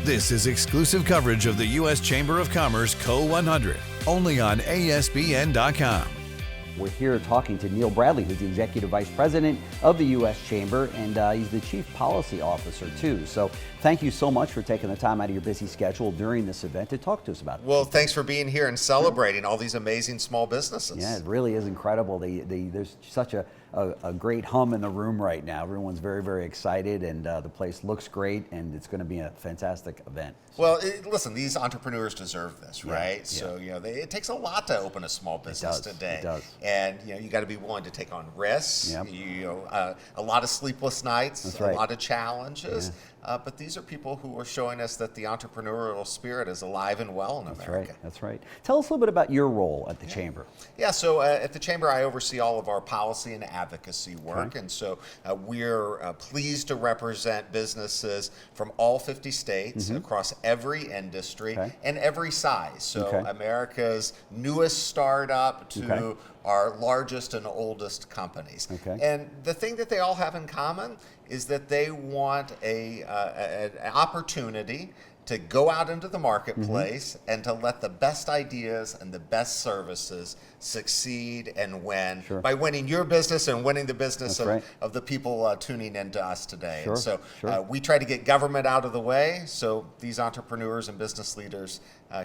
This is exclusive coverage of the U.S. Chamber of Commerce CO-100, only on ASBN.com. We're here talking to Neil Bradley, who's the Executive Vice President of the U.S. Chamber, and he's the Chief Policy Officer, too. So thank you so much for taking the time out of your busy schedule during this event to talk to us about it. Well, thanks for being here and celebrating all these amazing small businesses. Yeah, it really is incredible. There's such a great hum in the room right now. Everyone's very, very excited, and the place looks great, and it's going to be a fantastic event. Well, listen, these entrepreneurs deserve this, right? Yeah. So, it takes a lot to open a small business today. It does. And, you got to be willing to take on risks, Yep. A lot of sleepless nights, That's right. a lot of challenges. Yeah. But these are people who are showing us that the entrepreneurial spirit is alive and well in America. That's right. Tell us a little bit about your role at the Chamber. Yeah, so at the Chamber, I oversee all of our policy and advocacy work. Okay. And so we're pleased to represent businesses from all 50 states across every industry and every size. So America's newest startup to our largest and oldest companies. And the thing that they all have in common is that they want an opportunity to go out into the marketplace and to let the best ideas and the best services succeed and win by winning your business and winning the business of the people tuning into us today. And so we try to get government out of the way so these entrepreneurs and business leaders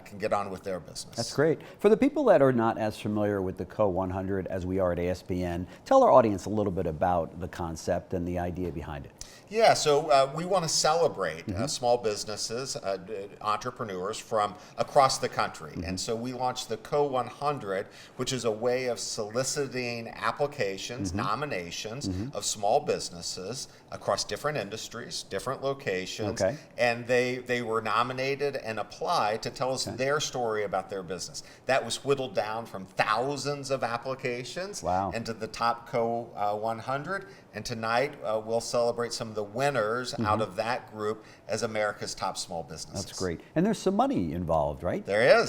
can get on with their business. That's great. For the people that are not as familiar with the CO-100 as we are at ASBN, tell our audience a little bit about the concept and the idea behind it. Yeah, so we want to celebrate small businesses, entrepreneurs from across the country. And so we launched the CO-100, which is a way of soliciting applications, nominations of small businesses across different industries, different locations. And they were nominated and applied to tell us their story about their business. That was whittled down from thousands of applications into the top CO-100. And tonight we'll celebrate some of the winners out of that group as America's top small businesses. That's great. And there's some money involved, right? There is.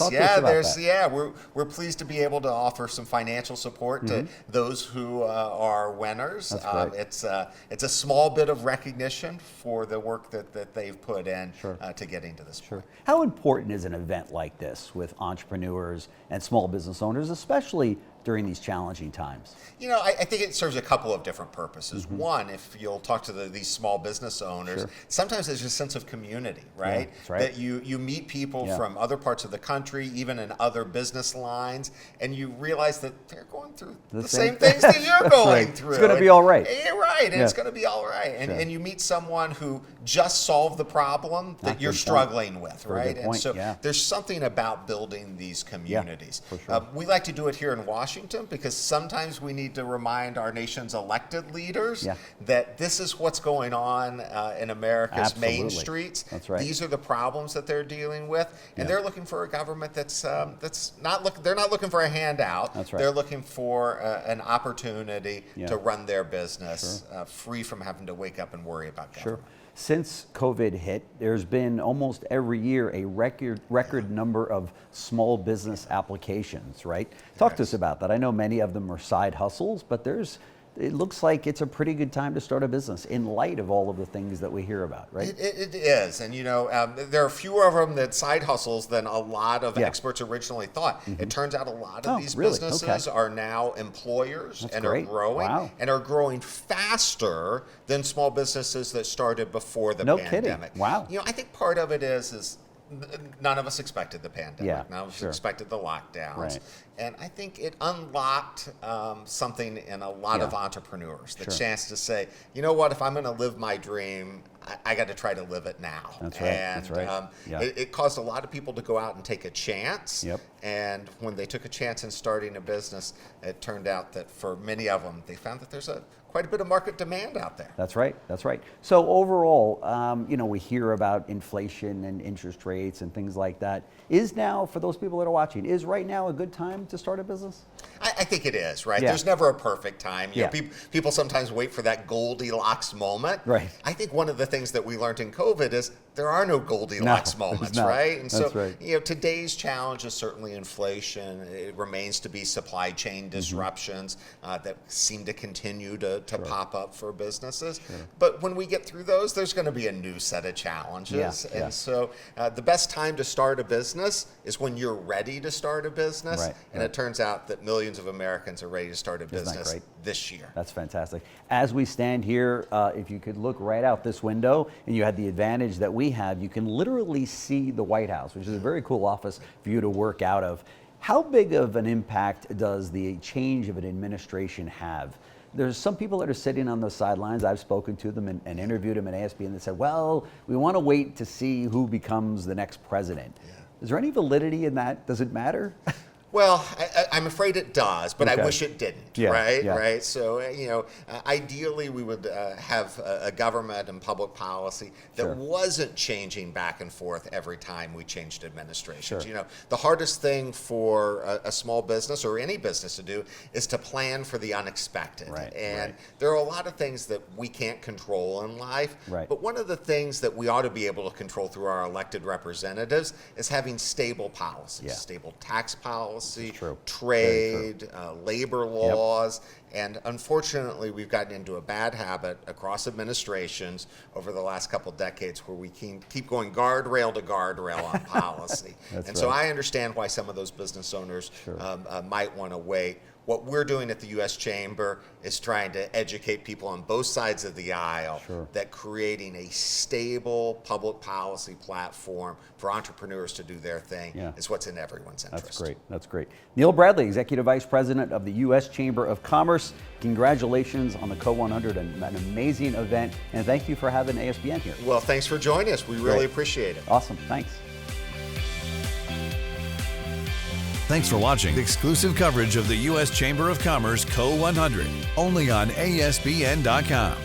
We're pleased to be able to offer some financial support to those who are winners. It's a small bit of recognition for the work that they've put in to getting to this point. How important is an event like this with entrepreneurs and small business owners, especially during these challenging times? I think it serves a couple of different purposes. One, if you'll talk to these small business owners, sometimes there's a sense of community, right? That you meet people from other parts of the country, even in other business lines, and you realize that they're going through the same things that you're going through. It's going to be all right. And it's going to be all right. And you meet someone who just solved the problem that you're struggling with, right? And so there's something about building these communities. We like to do it here in Washington because sometimes we need to remind our nation's elected leaders that this is what's going on in America's main streets. These are the problems that they're dealing with, and they're looking for a government that's not they're not looking for a handout. They're looking for an opportunity to run their business free from having to wake up and worry about government. Since COVID hit, there's been almost every year a record number of small business applications, right? Talk to us about that. I know many of them are side hustles, but it looks like it's a pretty good time to start a business in light of all of the things that we hear about, right? It is. And, there are fewer of them that side hustles than a lot of experts originally thought. It turns out a lot of these businesses are now employers and are growing and are growing faster than small businesses that started before the pandemic. I think part of it is none of us expected the pandemic. None of us expected the lockdowns. And I think it unlocked something in a lot of entrepreneurs, the chance to say, you know what, if I'm going to live my dream, I got to try to live it now. It caused a lot of people to go out and take a chance. And when they took a chance in starting a business, it turned out that for many of them, they found that there's quite a bit of market demand out there. That's right. So overall, we hear about inflation and interest rates and things like that. Is now, for those people that are watching, is right now a good time to start a business? I think it is, right? There's never a perfect time. People sometimes wait for that Goldilocks moment. I think one of the things that we learned in COVID is there are no Goldilocks moments, right? And so, today's challenge is certainly inflation. It remains to be supply chain disruptions that seem to continue to to pop up for businesses. But when we get through those, there's going to be a new set of challenges. So the best time to start a business is when you're ready to start a business. And it turns out that millions of Americans are ready to start a business this year. That's fantastic. As we stand here, if you could look right out this window, and you had the advantage that we have, you can literally see the White House, which is a very cool office for you to work out of. How big of an impact does the change of an administration have? There's some people that are sitting on the sidelines. I've spoken to them and interviewed them at ASBN that said, well, we want to wait to see who becomes the next president. Is there any validity in that? Does it matter? Well, I'm afraid it does, but I wish it didn't, right? So, ideally we would have a government and public policy that wasn't changing back and forth every time we changed administrations. The hardest thing for a small business or any business to do is to plan for the unexpected. And there are a lot of things that we can't control in life, but one of the things that we ought to be able to control through our elected representatives is having stable policies, stable tax policy, trade, labor laws, and unfortunately we've gotten into a bad habit across administrations over the last couple decades where we keep going guardrail to guardrail on policy. So I understand why some of those business owners might want to wait. What we're doing at the U.S. Chamber is trying to educate people on both sides of the aisle that creating a stable public policy platform for entrepreneurs to do their thing is what's in everyone's interest. That's great. Neil Bradley, Executive Vice President of the U.S. Chamber of Commerce. Congratulations on the CO-100, an amazing event, and thank you for having ASBN here. Well, thanks for joining us. We really appreciate it. Awesome. Thanks. Thanks for watching exclusive coverage of the U.S. Chamber of Commerce CO-100, only on ASBN.com.